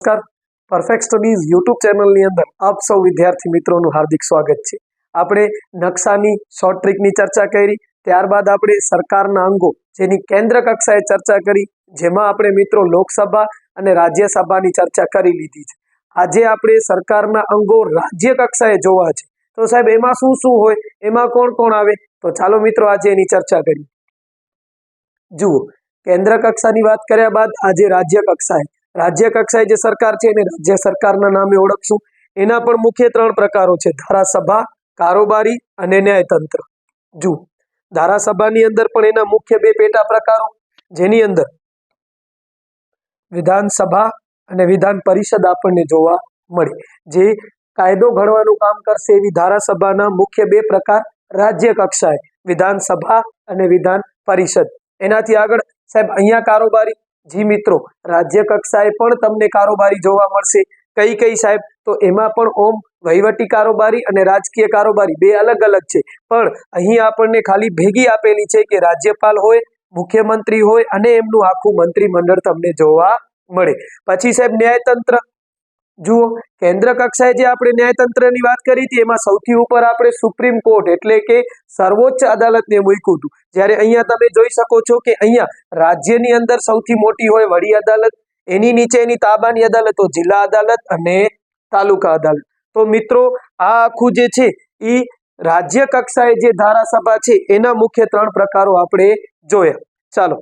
નમસ્કાર, perfect studies YouTube ચેનલની અંદર આપ સૌ વિદ્યાર્થી મિત્રોનું હાર્દિક સ્વાગત છે। આપણે નકશાની શોર્ટ ટ્રીકની ચર્ચા કરી, ત્યારબાદ આપણે સરકારના અંગો જેની કેન્દ્ર કક્ષાએ ચર્ચા કરી, જેમાં આપણે મિત્રો લોકસભા અને રાજ્યસભાની ચર્ચા કરી લીધી છે। આજે આપણે સરકારના અંગો રાજ્ય કક્ષાએ જોવા છે, તો સાહેબ એમાં શું શું હોય, એમાં કોણ કોણ આવે, તો ચાલો મિત્રો આજે એની ચર્ચા કરીએ। જુઓ, કેન્દ્ર કક્ષાની વાત કર્યા બાદ આજે રાજ્ય કક્ષાએ જે સરકાર છે એને રાજ્ય સરકારના નામે ઓળખશું। એના પણ મુખ્ય ત્રણ પ્રકારો છે, ધારાસભા, કારોબારી અને ન્યાયતંત્ર। જુઓ, ધારાસભાની અંદર પણ એના મુખ્ય બે પેટા પ્રકારો, જેની અંદર વિધાનસભા અને વિધાન પરિષદ આપણને જોવા મળે। જે કાયદો ઘડવાનું કામ કરશે એવી ધારાસભાના મુખ્ય બે પ્રકાર રાજ્ય કક્ષાએ, વિધાનસભા અને વિધાન પરિષદ। એનાથી આગળ સાહેબ અહીંયા કારોબારી, જી મિત્રો રાજ્ય કક્ષાએ પણ તમને કારોબારી જોવા મળશે। કઈ કઈ સાહેબ, તો એમાં પણ ઓમ વહીવટી કારોબારી અને રાજકીય કારોબારી બે અલગ અલગ છે, પણ અહીં આપણને ખાલી ભેગી આપેલી છે કે રાજ્યપાલ હોય, મુખ્યમંત્રી હોય અને એમનું આખું મંત્રીમંડળ તમને જોવા મળે। પછી સાહેબ ન્યાયતંત્ર, જુઓ કેન્દ્ર કક્ષાએ જે આપણે ન્યાયતંત્રની વાત કરી હતી એમાં સૌથી ઉપર આપણે સુપ્રીમ કોર્ટ એટલે કે સર્વોચ્ચ અદાલતને મૂક્યું હતું। જ્યારે અહીંયા તમે જોઈ શકો છો કે અહીંયા રાજ્યની અંદર સૌથી મોટી હોય વડી અદાલત, એની નીચે એની તાબાની અદાલતો જિલ્લા અદાલત અને તાલુકા અદાલત। તો મિત્રો આ આખું જે છે એ રાજ્ય કક્ષાએ જે ધારાસભા છે એના મુખ્ય ત્રણ પ્રકારો આપણે જોયા। ચાલો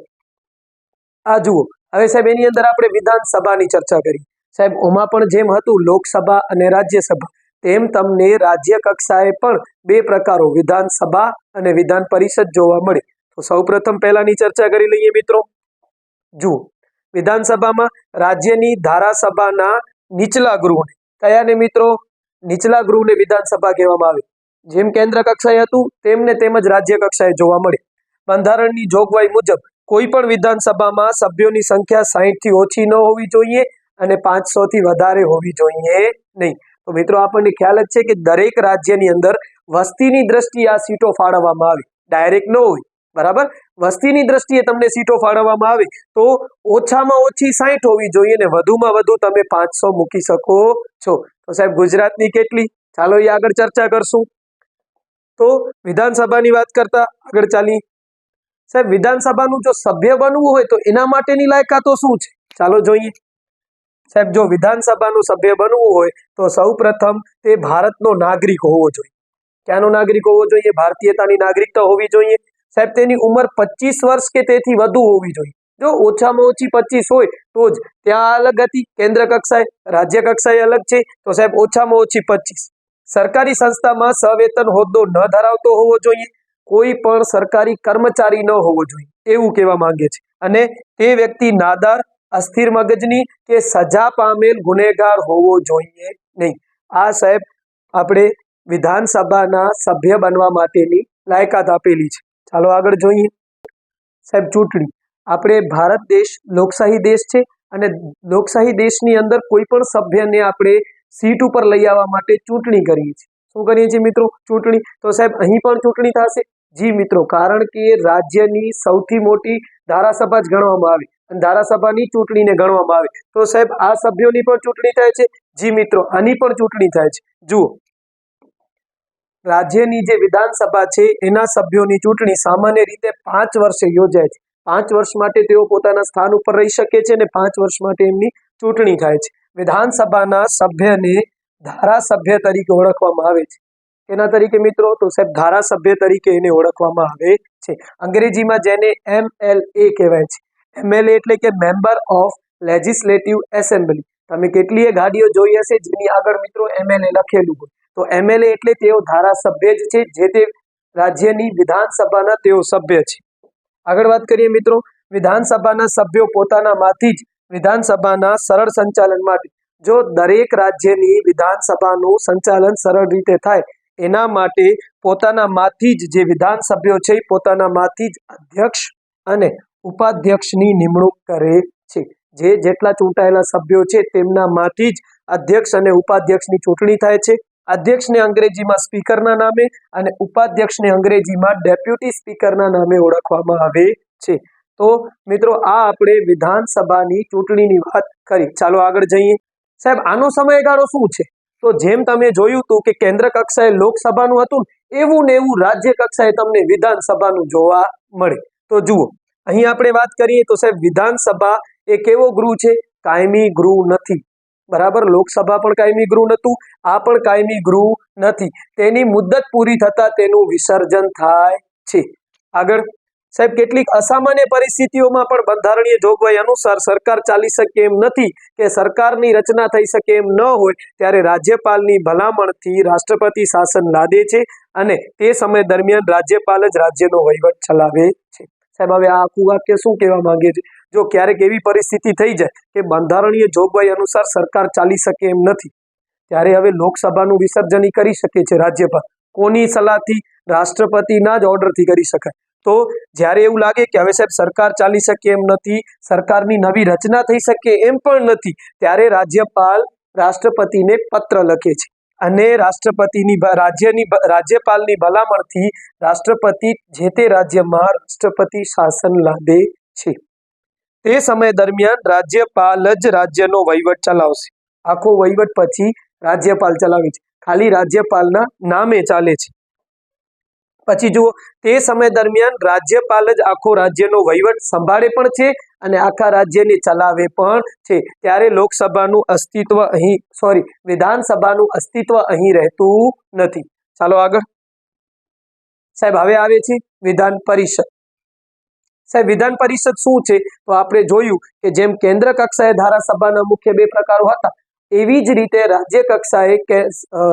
આ જુઓ, હવે સાહેબ એની અંદર આપણે વિધાનસભાની ચર્ચા કરી। સાહેબ ઓમાં પણ જેમ હતું લોકસભા અને રાજ્યસભા, તેમ તમને રાજ્ય કક્ષાએ પણ બે પ્રકારો વિધાનસભા અને વિધાન પરિષદ જોવા મળે। તો સૌપ્રથમ પહેલાની ચર્ચા કરી લઈએ મિત્રો। જુઓ, વિધાનસભામાં રાજ્યની ધારાસભાના નીચલા ગૃહને, કયાને મિત્રો? નીચલા ગૃહને વિધાનસભા કહેવામાં આવે। જેમ કેન્દ્ર કક્ષાએ હતું તેમને તેમજ રાજ્ય કક્ષાએ જોવા મળે। બંધારણની જોગવાઈ મુજબ કોઈ પણ વિધાનસભામાં સભ્યોની સંખ્યા 60 થી ઓછી ન હોવી જોઈએ અને 500 થી વધારે હોવી જોઈએ નહીં। તો મિત્રો આપણને ખ્યાલ જ છે કે દરેક રાજ્યની અંદર વસ્તીની દ્રષ્ટિએ આ સીટો ફાળવવામાં આવે, ડાયરેક્ટ ન હોય, બરાબર? વસ્તીની દ્રષ્ટિએ તમને સીટો ફાળવવામાં આવે તો ઓછામાં ઓછી 60 હોવી જોઈએ ને વધુમાં વધુ તમે 500 મૂકી શકો છો। તો સાહેબ ગુજરાતની કેટલી, ચાલો એ આગળ ચર્ચા કરશું। તો વિધાનસભાની વાત કરતા આગળ ચાલી, સાહેબ વિધાનસભાનું જો સભ્ય બનવું હોય તો એના માટેની લાયકાતો શું છે, ચાલો જોઈએ। સાહેબ જો વિધાનસભાનું સભ્ય બનવું હોય તો સૌ પ્રથમ તે ભારતનો નાગરિક હોવો જોઈએ। ક્યાંનો નાગરિક હોવો જોઈએ? ભારતીયતાની નાગરિકતા હોવી જોઈએ। સાહેબ તેની ઉંમર 25 વર્ષ કે તેથી વધુ હોવી જોઈએ। જો ઓછામાં ઓછી 25 હોય તો જ, ત્યાં અલગ હતી કેન્દ્ર કક્ષાએ, રાજ્ય કક્ષાએ અલગ છે, તો સાહેબ ઓછામાં ઓછી 25। સરકારી સંસ્થામાં સવેતન હોદ્દો ન ધરાવતો હોવો જોઈએ, કોઈ પણ સરકારી કર્મચારી ન હોવો જોઈએ એવું કહેવા માંગે છે, અને તે વ્યક્તિ નાદાર, અસ્થિર મગજની કે સજા પામેલ ગુનેગાર હોવો જોઈએ નહીં। આ સાહેબ આપણે વિધાનસભાના સભ્ય બનવા માટેની લાયકાત આપેલી છે। ચાલો આગળ જોઈએ। સાહેબ ચૂંટણી, આપણે ભારત દેશ લોકશાહી દેશ છે અને લોકશાહી દેશની અંદર કોઈ પણ સભ્યને આપણે સીટ ઉપર લઈ આવવા માટે ચૂંટણી કરીએ છીએ। શું કરીએ છીએ મિત્રો? ચૂંટણી। તો સાહેબ અહીં પણ ચૂંટણી થશે? જી મિત્રો, કારણ કે રાજ્યની સૌથી મોટી ધારાસભા જ ગણવામાં આવે અને ધારાસભાની ચૂંટણીને ગણવામાં આવે, તો સાહેબ આ સભ્યોની પણ ચૂંટણી થાય છે? જી મિત્રો, આની પણ ચૂંટણી થાય છે। જુઓ, રાજ્યની જે વિધાનસભા છે એના સભ્યોની ચૂંટણી સામાન્ય રીતે 5 વર્ષે યોજાય છે। 5 વર્ષ માટે તેઓ પોતાના સ્થાન ઉપર રહી શકે છે અને 5 વર્ષ માટે એમની ચૂંટણી થાય છે। વિધાનસભાના સભ્યને ધારાસભ્ય તરીકે ઓળખવામાં આવે છે। એના તરીકે મિત્રો? તો સાહેબ ધારાસભ્ય તરીકે એને ઓળખવામાં આવે છે। અંગ્રેજીમાં જેને MLA કહેવાય છે। MLA એટલે કે મેમ્બર ઓફ લેજિસ્લેટિવ એસેમ્બલી। તમે કેટલીય ગાડીઓ જોઈ હશે જેની આગળ મિત્રો MLA લખેલું હોય, તો MLA એટલે તેઓ ધારાસભ્ય જ છે, જે તે રાજ્યની વિધાનસભાના તેઓ સભ્ય છે। આગળ વાત કરીએ મિત્રો, વિધાનસભાના સભ્યો પોતાનામાંથી જ વિધાનસભાના સરળ સંચાલન માટે, જો દરેક રાજ્યની વિધાનસભાનું સંચાલન સરળ રીતે થાય એના માટે પોતાનામાંથી જ જે વિધાનસભ્યો છે પોતાનામાંથી જ અધ્યક્ષ અને ઉપાધ્યક્ષની નિમણૂક કરે છે। જે જેટલા ચૂંટાયેલા સભ્યો છે તેમનામાંથી જ અધ્યક્ષ અને ઉપાધ્યક્ષની ચૂંટણી થાય છે। અધ્યક્ષને અંગ્રેજીમાં સ્પીકરના નામે અને ઉપાધ્યક્ષને અંગ્રેજીમાં ડેપ્યુટી સ્પીકરના નામે ઓળખવામાં આવે છે। તો મિત્રો આ આપણે વિધાનસભાની ચૂંટણીની વાત કરી। ચાલો આગળ જઈએ। સાહેબ આનો સમયગાળો શું છે? તો જેમ તમે જોયું હતું કે કેન્દ્ર કક્ષાએ લોકસભાનું હતું એવું ને એવું રાજ્ય કક્ષાએ તમને વિધાનસભાનું જોવા મળે. તો જુઓ અહીં આપણે વાત કરીએ તો સાહેબ વિધાનસભા એ કેવો ગૃહ છે? કાયમી ગૃહ નથી. બરાબર, લોકસભા પણ કાયમી ગૃહ નહોતું, આ પણ કાયમી ગૃહ નથી. તેની મુદ્દત પૂરી થતા તેનું વિસર્જન થાય છે. આગળ સાહેબ કેટલીક અસામાન્ય પરિસ્થિતિઓમાં પણ બંધારણીય જોગવાઈ અનુસાર સરકાર ચાલી શકે એમ નથી કે સરકારની રચના થઈ શકે એમ ન હોય ત્યારે રાજ્યપાલની ભલામણથી રાષ્ટ્રપતિ શાસન લાદે છે અને તે સમય દરમિયાન રાજ્યપાલ જ રાજ્યનો વહીવટ ચલાવે છે. સાહેબ હવે આ આખું વાક્ય શું કહેવા માંગે છે? જો ક્યારેક એવી પરિસ્થિતિ થઈ જાય કે બંધારણીય જોગવાઈ અનુસાર સરકાર ચાલી શકે એમ નથી ત્યારે હવે લોકસભાનું વિસર્જન કરી શકે છે રાજ્યપાલ. કોની સલાહથી? રાષ્ટ્રપતિના જ ઓર્ડરથી કરી શકાય. તો જ્યારે એવું લાગે કે હવે સાહેબ સરકાર ચાલી શકે એમ નથી, સરકારની નવી રચના થઈ શકે એમ પણ નથી, ત્યારે રાજ્યપાલ રાષ્ટ્રપતિને પત્ર લખે છે અને રાજ્યપાલની ભલામણથી રાષ્ટ્રપતિ જે તે રાજ્યમાં રાષ્ટ્રપતિ શાસન લાદે છે. તે સમય દરમિયાન રાજ્યપાલ જ રાજ્યનો વહીવટ ચલાવશે. આખો વહીવટ પછી રાજ્યપાલ ચલાવે છે, ખાલી રાજ્યપાલના નામે ચાલે છે. પછી જુઓ, તે સમય દરમિયાન રાજ્યપાલ જ આખો રાજ્યનો વહીવટ સંભાળે પણ છે અને આખા રાજ્યને ચલાવે પણ છે. ત્યારે વિધાનસભાનું અસ્તિત્વ અહીં રહેતું નથી. ચાલો આગળ સાહેબ, હવે આવે છે વિધાન પરિષદ. સાહેબ વિધાન પરિષદ શું છે? તો આપણે જોયું કે જેમ કેન્દ્ર કક્ષાએ ધારાસભાના મુખ્ય બે પ્રકારો હતા એવી જ રીતે રાજ્ય કક્ષાએ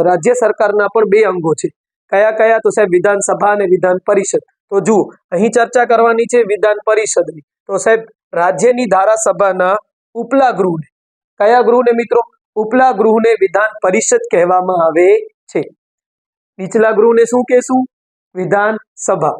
રાજ્ય સરકારના પણ બે અંગો છે. કયા કયા? તો સાહેબ વિધાનસભા અને વિધાન પરિષદ. તો જુઓ અહીં ચર્ચા કરવાની છે વિધાન પરિષદની. તો સાહેબ રાજ્યની ધારાસભાના ઉપલા ગૃહને, કયા ગૃહને મિત્રો? ઉપલા ગૃહને વિધાન પરિષદ કહેવામાં આવે છે. નીચલા ગૃહને શું કહેશું? વિધાનસભા.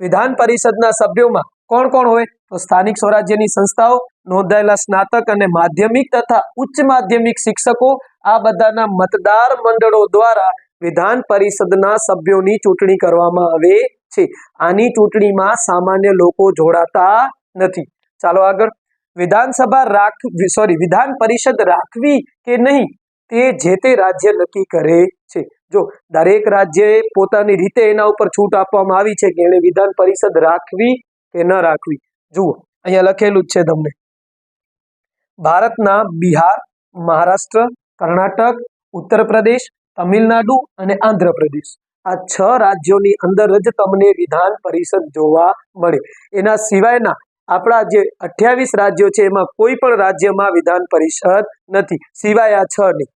વિધાન પરિષદના સભ્યોમાં કોણ કોણ હોય? તો સ્થાનિક સ્વરાજ્યની સંસ્થાઓ, નોંધાયેલા સ્નાતક અને માધ્યમિક તથા ઉચ્ચ માધ્યમિક શિક્ષકો, આ બધાના મતદાર મંડળો દ્વારા વિધાન પરિષદના સભ્યોની ચૂંટણી કરવામાં આવે છે. આની ચૂંટણીમાં સામાન્ય લોકો જોડાતા નથી. ચાલો આગળ. વિધાન પરિષદ રાખવી કે નહીં તે જે તે રાજ્ય નક્કી કરે છે. જો દરેક રાજ્યએ પોતાની રીતે એના ઉપર છૂટ આપવામાં આવી છે કે એને વિધાન પરિષદ રાખવી કે ન રાખવી. જુઓ અહીંયા લખેલું જ છે તમને. ભારતના બિહાર, મહારાષ્ટ્ર, કર્ણાટક, ઉત્તર પ્રદેશ, તમિલનાડુ અને આંધ્રપ્રદેશ આ 6 રાજ્યોની અંદર જ તમને વિધાન પરિષદ જોવા મળે. એના સિવાયના આપણા જે 28 રાજ્યો છે એમાં કોઈ પણ રાજ્યમાં વિધાન પરિષદ નથી, સિવાય આ 6 ની.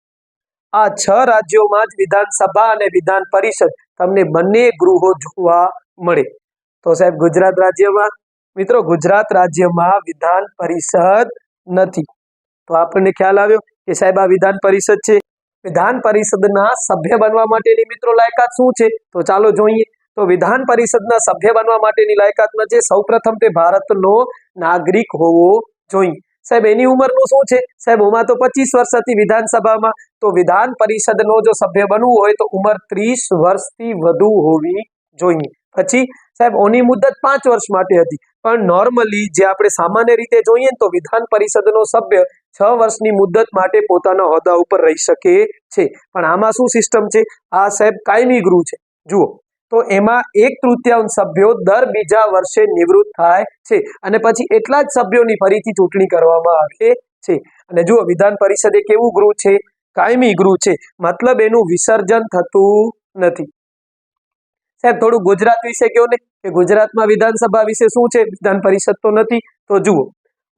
આ 6 રાજ્યોમાં જ વિધાનસભા અને વિધાન પરિષદ તમને બંને ગૃહો જોવા મળે. તો સાહેબ ગુજરાત રાજ્યમાં, મિત્રો ગુજરાત રાજ્યમાં વિધાન પરિષદ નથી. તો આપણને ખ્યાલ આવ્યો કે સાહેબ આ વિધાન પરિષદ છે. વિધાન પરિષદના સભ્ય બનવા માટેની મિત્રો લાયકાત શું છે? તો ચાલો જોઈએ. તો વિધાન પરિષદના સભ્ય બનવા માટેની લાયકાતમાં છે સૌપ્રથમ તે ભારતનો નાગરિક હોવો જોઈએ. સાહેબ એની ઉંમરનું શું છે? સાહેબ ઉંમર તો 25 વર્ષ હતી વિધાનસભામાં. તો વિધાન પરિષદનો જો સભ્ય બનવું હોય તો ઉંમર 30 વર્ષથી વધુ હોવી જોઈએ. પછી સાહેબ ઓની મુદત 5 વર્ષ માટે હતી, પણ નોર્મલી જે આપણે સામાન્ય રીતે જોઈએ તો વિધાન પરિષદનો સભ્ય 6 વર્ષની મુદત માટે પોતાના હોદ્દા ઉપર રહી શકે છે. પણ આમાં શું સિસ્ટમ છે? આ સાહેબ કાયમી ગૃહ છે. જુઓ તો એમાં 1/3 સભ્યો દર બીજા વર્ષે નિવૃત્ત થાય છે અને પછી એટલા જ સભ્યોની ફરીથી ચૂંટણી કરવામાં આવે છે. અને જુઓ વિધાન પરિષદ એક એવું ગૃહ છે, કાયમી ગૃહ છે, મતલબ એનું વિસર્જન થતું નથી. સાહેબ થોડું ગુજરાત વિશે કહો ને, કે ગુજરાતમાં વિધાનસભા વિશે શું છે? વિધાન પરિષદ તો નથી. તો જુઓ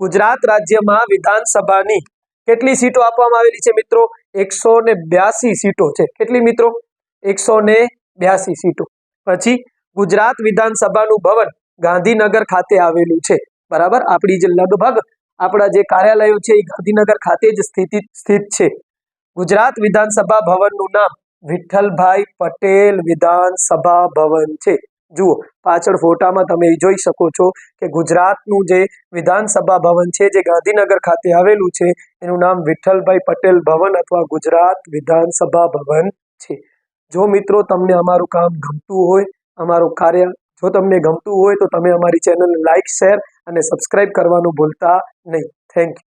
ગુજરાત રાજ્યમાં વિધાનસભાની કેટલી સીટો આપવામાં આવેલી છે મિત્રો? 182 સીટો છે. કેટલી મિત્રો? 182 સીટો. પછી ગુજરાત વિધાનસભાનું ભવન ગાંધીનગર ખાતે આવેલું છે. બરાબર, આપણી જે લગભગ આપણા જે કાર્યાલયો છે એ ગાંધીનગર ખાતે જ સ્થિત છે. ગુજરાત વિધાનસભા ભવનનું નામ વિઠ્ઠલભાઈ પટેલ વિધાનસભા ભવન છે. જુઓ પાછળ ફોટામાં તમે જોઈ શકો છો કે ગુજરાતનું જે વિધાનસભા ભવન છે જે ગાંધીનગર ખાતે આવેલું છે એનું નામ વિઠ્ઠલભાઈ પટેલ ભવન અથવા ગુજરાત વિધાનસભા ભવન છે. જો મિત્રો તમને અમારું કામ ગમતું હોય, અમારું કાર્ય જો તમને ગમતું હોય તો તમે અમારી ચેનલને લાઈક, શેર અને સબસ્ક્રાઇબ કરવાનું ભૂલતા નહીં. Thank you.